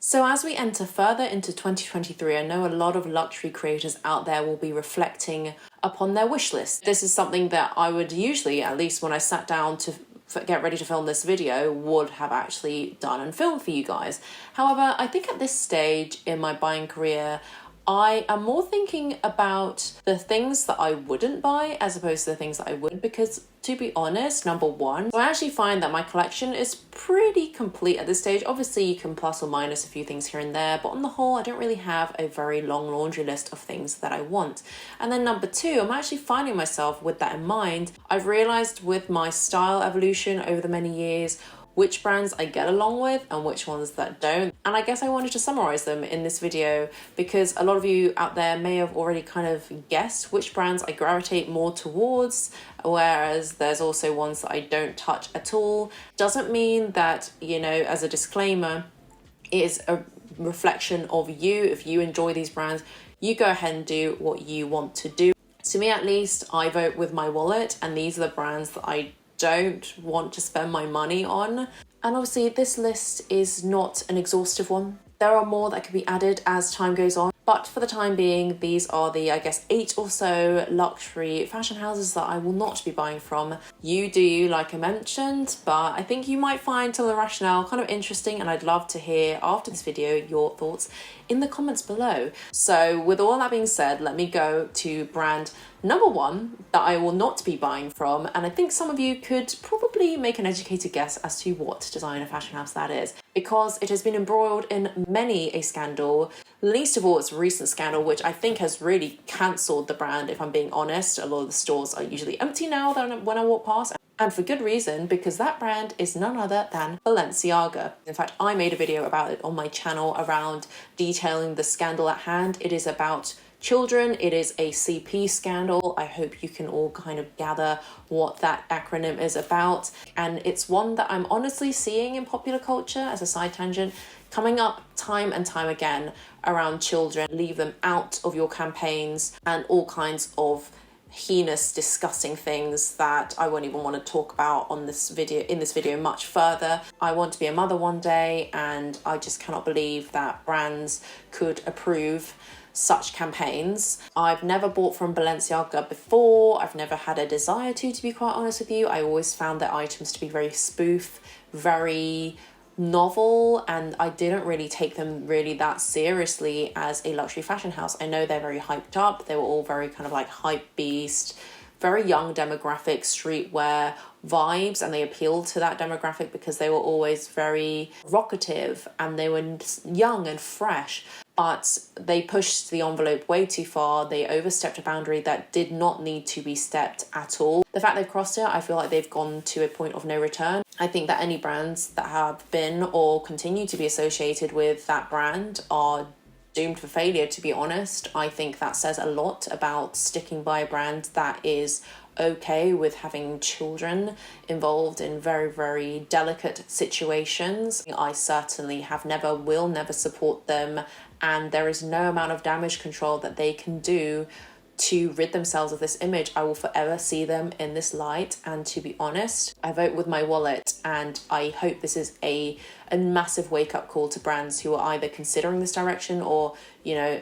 So as we enter further into 2023, I know a lot of luxury creators out there will be reflecting upon their wish list. This is something that I would usually, at least when I sat down to get ready to film this video, would have actually done and filmed for you guys. However, I think at this stage in my buying career, I am more thinking about the things that I wouldn't buy as opposed to the things that I would, because to be honest, number one, I actually find that my collection is pretty complete at this stage. Obviously, you can plus or minus a few things here and there, but on the whole, I don't really have a very long laundry list of things that I want. And then number two, I'm actually finding myself with that in mind. I've realized with my style evolution over the many years, which brands I get along with and which ones that don't. And I guess I wanted to summarize them in this video because a lot of you out there may have already kind of guessed which brands I gravitate more towards, whereas there's also ones that I don't touch at all. Doesn't mean that, you know, as a disclaimer, it is a reflection of you. If you enjoy these brands, you go ahead and do what you want to do. To me, at least, I vote with my wallet, and these are the brands that I don't want to spend my money on. And obviously this list is not an exhaustive one. There are more that could be added as time goes on, but for the time being, these are the, I guess, 8 or so luxury fashion houses that I will not be buying from. You do you, like I mentioned, but I think you might find some of the rationale kind of interesting, and I'd love to hear after this video your thoughts in the comments below. So with all that being said, let me go to brand number one that I will not be buying from, and I think some of you could probably make an educated guess as to what designer fashion house that is, because it has been embroiled in many a scandal, least of all its recent scandal, which I think has really cancelled the brand, if I'm being honest. A lot of the stores are usually empty now when I walk past, and for good reason, because that brand is none other than Balenciaga. In fact, I made a video about it on my channel around detailing the scandal at hand. It is about children. It is a CP scandal. I hope you can all kind of gather what that acronym is about. And it's one that I'm honestly seeing in popular culture, as a side tangent, coming up time and time again around children. Leave them out of your campaigns and all kinds of heinous, disgusting things that I won't even want to talk about in this video much further. I want to be a mother one day, and I just cannot believe that brands could approve such campaigns. I've never bought from Balenciaga before. I've never had a desire to be quite honest with you. I always found their items to be very spoof, very novel, and I didn't really take them really that seriously as a luxury fashion house. I know they're very hyped up. They were all very kind of like hype beast, very young demographic, streetwear vibes, and they appealed to that demographic because they were always very vocative and they were young and fresh. But they pushed the envelope way too far. They overstepped a boundary that did not need to be stepped at all. The fact they've crossed it, I feel like they've gone to a point of no return. I think that any brands that have been or continue to be associated with that brand are doomed for failure, to be honest. I think that says a lot about sticking by a brand that is okay with having children involved in very, very delicate situations. I certainly will never support them, and there is no amount of damage control that they can do to rid themselves of this image. I will forever see them in this light, and to be honest, I vote with my wallet, and I hope this is a massive wake-up call to brands who are either considering this direction or, you know,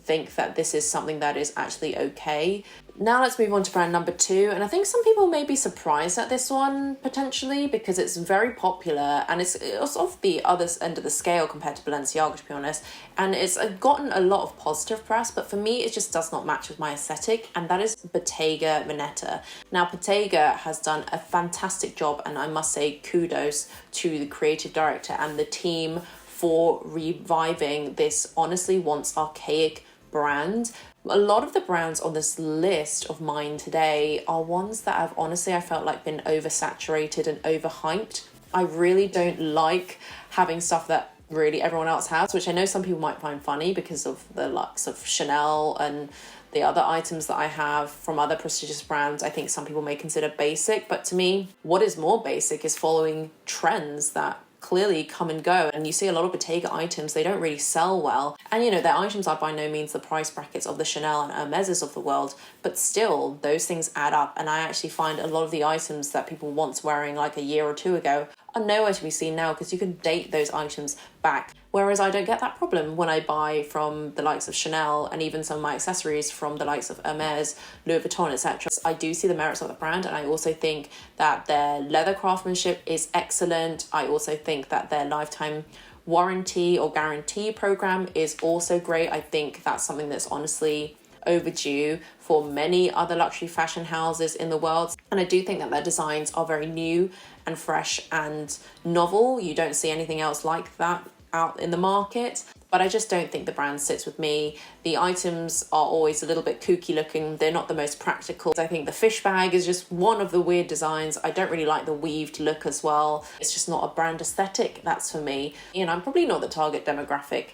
think that this is something that is actually okay. Now let's move on to brand number 2, and I think some people may be surprised at this one potentially because it's very popular and it's off the other end of the scale compared to Balenciaga, to be honest, and it's gotten a lot of positive press, but for me it just does not match with my aesthetic, and that is Bottega Veneta. Now Bottega has done a fantastic job, and I must say kudos to the creative director and the team for reviving this honestly once archaic brand. A lot of the brands on this list of mine today are ones that have honestly, I felt like, been oversaturated and overhyped. I really don't like having stuff that really everyone else has, which I know some people might find funny because of the likes of Chanel and the other items that I have from other prestigious brands. I think some people may consider basic, but to me, what is more basic is following trends that clearly come and go. And you see a lot of Bottega items, they don't really sell well. And you know, their items are by no means the price brackets of the Chanel and Hermeses of the world, but still those things add up. And I actually find a lot of the items that people once wearing like a year or two ago are nowhere to be seen now because you can date those items back. Whereas I don't get that problem when I buy from the likes of Chanel and even some of my accessories from the likes of Hermes, Louis Vuitton, etc. I do see the merits of the brand, and I also think that their leather craftsmanship is excellent. I also think that their lifetime warranty or guarantee program is also great. I think that's something that's honestly overdue for many other luxury fashion houses in the world. And I do think that their designs are very new and fresh and novel. You don't see anything else like that out in the market, but I just don't think the brand sits with me. The items are always a little bit kooky looking. They're not the most practical. I think the fish bag is just one of the weird designs. I don't really like the weaved look as well. It's just not a brand aesthetic. That's for me. You know, I'm probably not the target demographic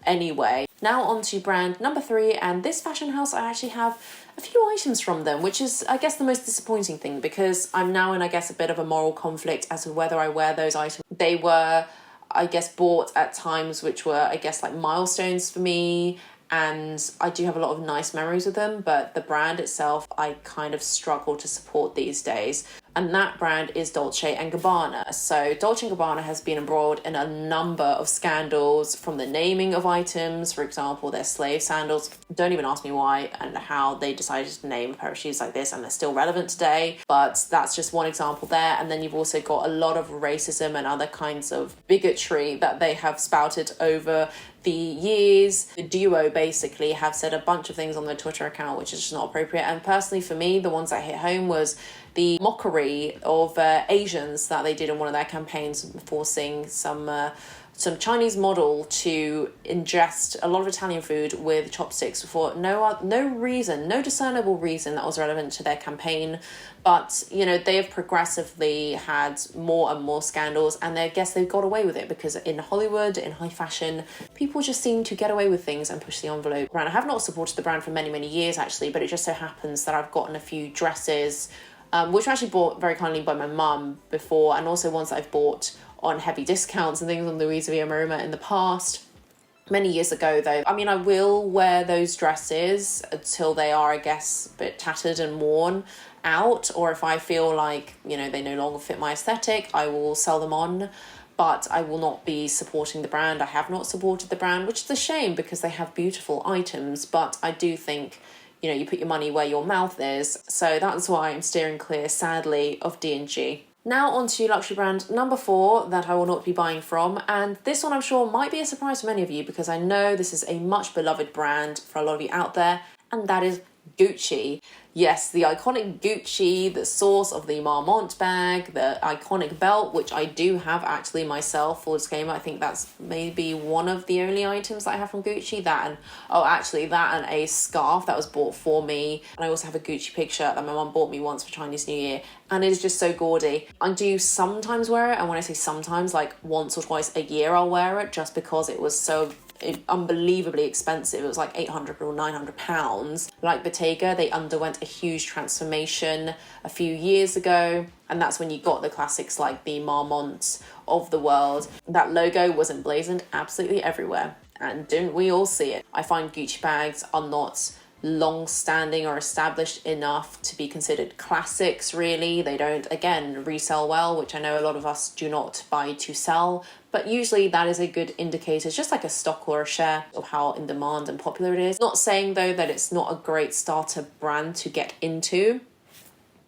anyway. Now on to brand number 3, and this fashion house, I actually have a few items from them, which is, I guess, the most disappointing thing, because I'm now in, I guess, a bit of a moral conflict as to whether I wear those items. They were, I guess, bought at times which were, I guess, like milestones for me, and I do have a lot of nice memories with them, but the brand itself, I kind of struggle to support these days. And that brand is Dolce & Gabbana. So Dolce & Gabbana has been embroiled in a number of scandals, from the naming of items, for example, their slave sandals. Don't even ask me why and how they decided to name a pair of shoes like this, and they're still relevant today. But that's just one example there. And then you've also got a lot of racism and other kinds of bigotry that they have spouted over the years. The duo basically have said a bunch of things on their Twitter account which is just not appropriate. And personally for me, the ones that hit home was the mockery of Asians that they did in one of their campaigns, forcing some Chinese model to ingest a lot of Italian food with chopsticks for no reason, no discernible reason that was relevant to their campaign. But, you know, they have progressively had more and more scandals, and I guess they've got away with it because in Hollywood, in high fashion, people just seem to get away with things and push the envelope. I have not supported the brand for many, many years, actually, but it just so happens that I've gotten a few dresses, which were actually bought very kindly by my mum before, and also ones that I've bought on heavy discounts and things on Louisa Via Maroma in the past. Many years ago, though, I mean, I will wear those dresses until they are, I guess, a bit tattered and worn out, or if I feel like, you know, they no longer fit my aesthetic, I will sell them on. But I will not be supporting the brand. I have not supported the brand, which is a shame because they have beautiful items, but I do think, you know, you put your money where your mouth is. So that's why I'm steering clear, sadly, of D&G. Now on to luxury brand number 4 that I will not be buying from. And this one I'm sure might be a surprise for many of you because I know this is a much beloved brand for a lot of you out there, and that is Gucci. Yes, the iconic Gucci, the source of the Marmont bag, the iconic belt, which I do have actually myself, full disclaimer. I think that's maybe one of the only items that I have from Gucci. That and a scarf that was bought for me. And I also have a Gucci pig shirt that my mum bought me once for Chinese New Year. And it is just so gaudy. I do sometimes wear it, and when I say sometimes, like once or twice a year I'll wear it, just because it was so unbelievably expensive. It was like 800 or 900 pounds. Like Bottega, they underwent a huge transformation a few years ago, and that's when you got the classics like the Marmont of the world. That logo was emblazoned absolutely everywhere, and didn't we all see it? I find Gucci bags are not long-standing or established enough to be considered classics, really. They don't, again, resell well, which I know a lot of us do not buy to sell, but usually that is a good indicator. It's just like a stock or a share of how in demand and popular it is. Not saying, though, that it's not a great starter brand to get into,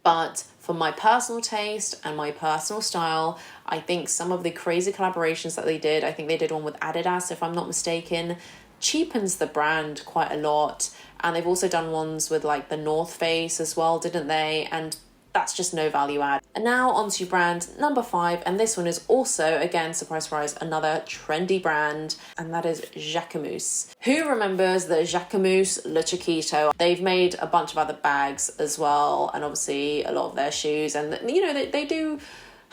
but for my personal taste and my personal style, I think some of the crazy collaborations that they did, I think they did one with Adidas, if I'm not mistaken, cheapens the brand quite a lot. And they've also done ones with like the North Face as well, didn't they? And that's just no value add. And now onto brand number 5, and this one is also, again, surprise, surprise, another trendy brand, and that is Jacquemus. Who remembers the Jacquemus Le Chiquito? They've made a bunch of other bags as well, and obviously a lot of their shoes, and you know, they do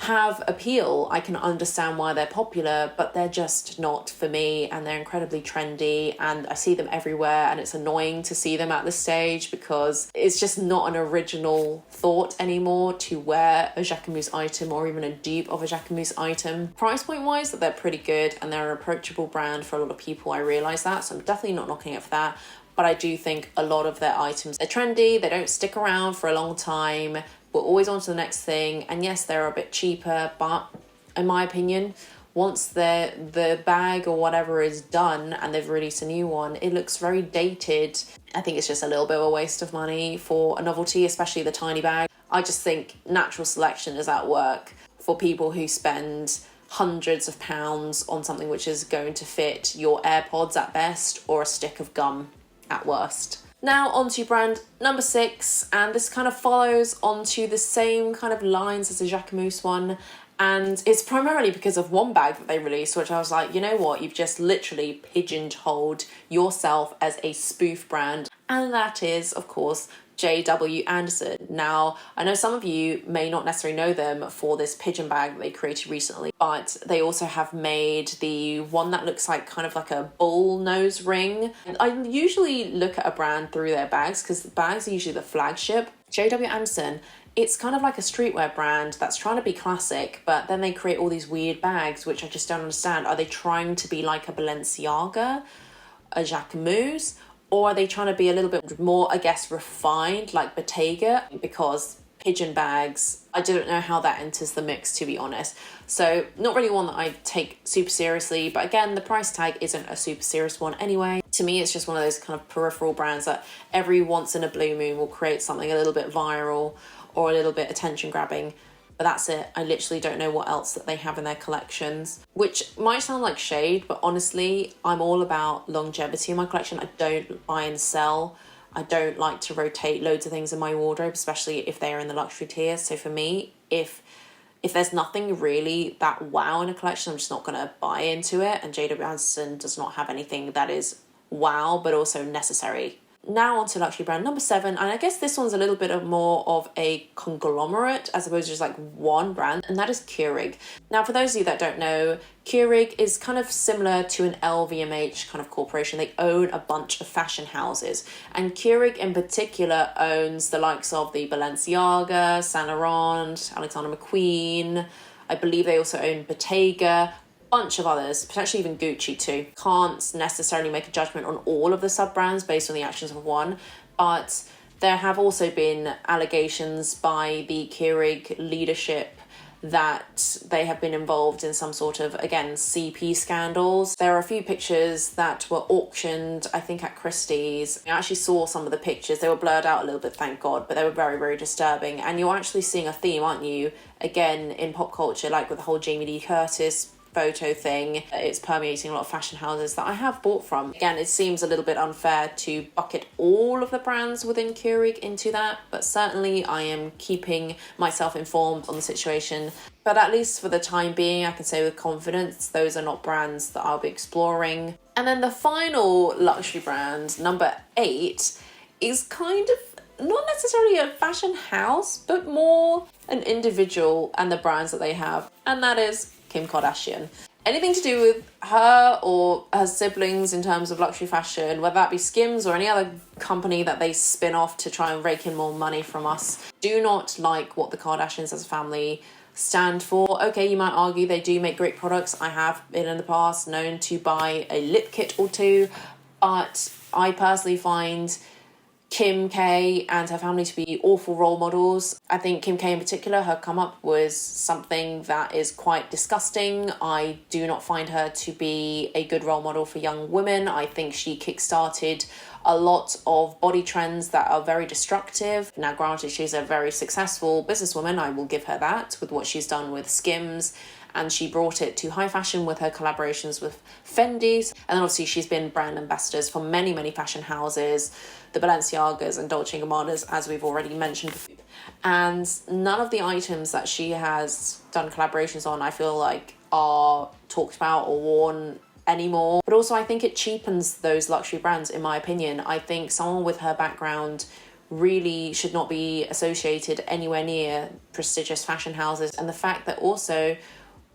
have appeal. I can understand why they're popular, but they're just not for me, and they're incredibly trendy, and I see them everywhere, and it's annoying to see them at this stage because it's just not an original thought anymore to wear a Jacquemus item or even a dupe of a Jacquemus item. Price point wise, that they're pretty good and they're an approachable brand for a lot of people. I realise that, so I'm definitely not knocking it for that. But I do think a lot of their items are trendy, they don't stick around for a long time, we're always on to the next thing, and yes, they're a bit cheaper, but in my opinion, once the bag or whatever is done and they've released a new one, it looks very dated. I think it's just a little bit of a waste of money for a novelty, especially the tiny bag. I just think natural selection is at work for people who spend hundreds of pounds on something which is going to fit your AirPods at best or a stick of gum at worst. Now onto brand number 6, and this kind of follows onto the same kind of lines as the Jacquemus one, and it's primarily because of one bag that they released, which I was like, you know what, you've just literally pigeonholed yourself as a spoof brand, and that is, of course, J.W. Anderson. Now, I know some of you may not necessarily know them for this pigeon bag that they created recently, but they also have made the one that looks like kind of like a bull nose ring. And I usually look at a brand through their bags because the bags are usually the flagship. J.W. Anderson, it's kind of like a streetwear brand that's trying to be classic, but then they create all these weird bags, which I just don't understand. Are they trying to be like a Balenciaga, a Jacquemus? Or are they trying to be a little bit more, I guess, refined, like Bottega? Because pigeon bags, I don't know how that enters the mix, to be honest. So not really one that I take super seriously. But again, the price tag isn't a super serious one anyway. To me, it's just one of those kind of peripheral brands that every once in a blue moon will create something a little bit viral or a little bit attention grabbing. But that's it. I literally don't know what else that they have in their collections, which might sound like shade, but honestly, I'm all about longevity in my collection. I don't buy and sell. I don't like to rotate loads of things in my wardrobe, especially if they are in the luxury tier. So for me, if there's nothing really that wow in a collection, I'm just not going to buy into it. And J.W. Anderson does not have anything that is wow, but also necessary. Now on to luxury brand number 7, and I guess this one's a little bit more of a conglomerate as opposed to just like one brand, and that is Kering. Now, for those of you that don't know, Kering is kind of similar to an LVMH kind of corporation. They own a bunch of fashion houses, and Kering in particular owns the likes of the Balenciaga, Saint Laurent, Alexander McQueen. I believe they also own Bottega, bunch of others, potentially even Gucci too. Can't necessarily make a judgment on all of the sub-brands based on the actions of one, but there have also been allegations by the Kering leadership that they have been involved in some sort of, again, CP scandals. There are a few pictures that were auctioned, I think, at Christie's. I actually saw some of the pictures. They were blurred out a little bit, thank God, but they were very, very disturbing. And you're actually seeing a theme, aren't you, again, in pop culture, like with the whole Jamie Lee Curtis photo thing. It's permeating a lot of fashion houses that I have bought from. Again, it seems a little bit unfair to bucket all of the brands within Keurig into that, but certainly I am keeping myself informed on the situation. But at least for the time being, I can say with confidence, those are not brands that I'll be exploring. And then the final luxury brand, number 8, is kind of not necessarily a fashion house, but more an individual and the brands that they have, and that is Kim Kardashian. Anything to do with her or her siblings in terms of luxury fashion, whether that be Skims or any other company that they spin off to try and rake in more money from us, do not like what the Kardashians as a family stand for. Okay, you might argue they do make great products. I have been in the past known to buy a lip kit or two, but I personally find Kim K and her family to be awful role models. I think Kim K in particular, her come up was something that is quite disgusting. I do not find her to be a good role model for young women. I think she kickstarted a lot of body trends that are very destructive. Now, granted, she's a very successful businesswoman. I will give her that with what she's done with Skims, and she brought it to high fashion with her collaborations with Fendi's. And then obviously she's been brand ambassadors for many, many fashion houses, the Balenciagas and Dolce Gabbanas, as we've already mentioned. And none of the items that she has done collaborations on, I feel like, are talked about or worn anymore. But also I think it cheapens those luxury brands, in my opinion. I think someone with her background really should not be associated anywhere near prestigious fashion houses. And the fact that also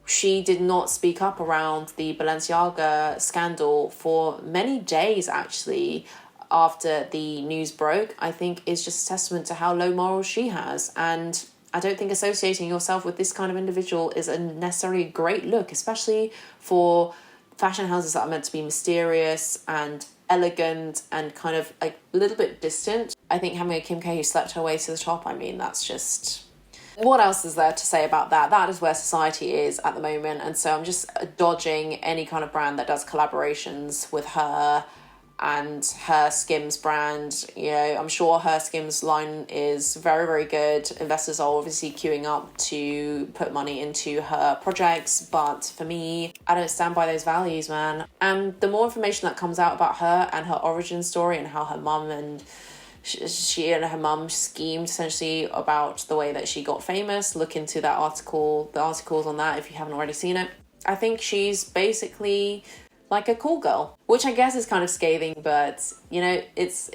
she did not speak up around the Balenciaga scandal for many days, actually, after the news broke, I think is just a testament to how low morals she has. And I don't think associating yourself with this kind of individual is a necessarily great look, especially for fashion houses that are meant to be mysterious and elegant and kind of a little bit distant. I think having a Kim K who slept her way to the top, I mean, that's just What else is there to say about that? That is where society is at the moment. And so I'm just dodging any kind of brand that does collaborations with her and her Skims brand. You know, I'm sure her Skims line is very, very good. Investors are obviously queuing up to put money into her projects, but for me, I don't stand by those values, man. And the more information that comes out about her and her origin story and how her mum and she and her mum schemed essentially about the way that she got famous, look into that article, the articles on that if you haven't already seen it. I think she's basically like a cool girl, which I guess is kind of scathing, but you know,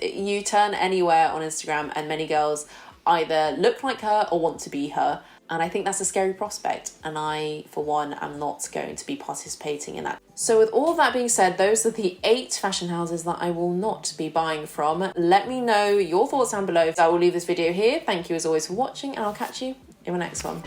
you turn anywhere on Instagram and many girls either look like her or want to be her. And I think that's a scary prospect. And I, for one, am not going to be participating in that. So with all of that being said, those are the 8 fashion houses that I will not be buying from. Let me know your thoughts down below. I will leave this video here. Thank you as always for watching, and I'll catch you in my next one.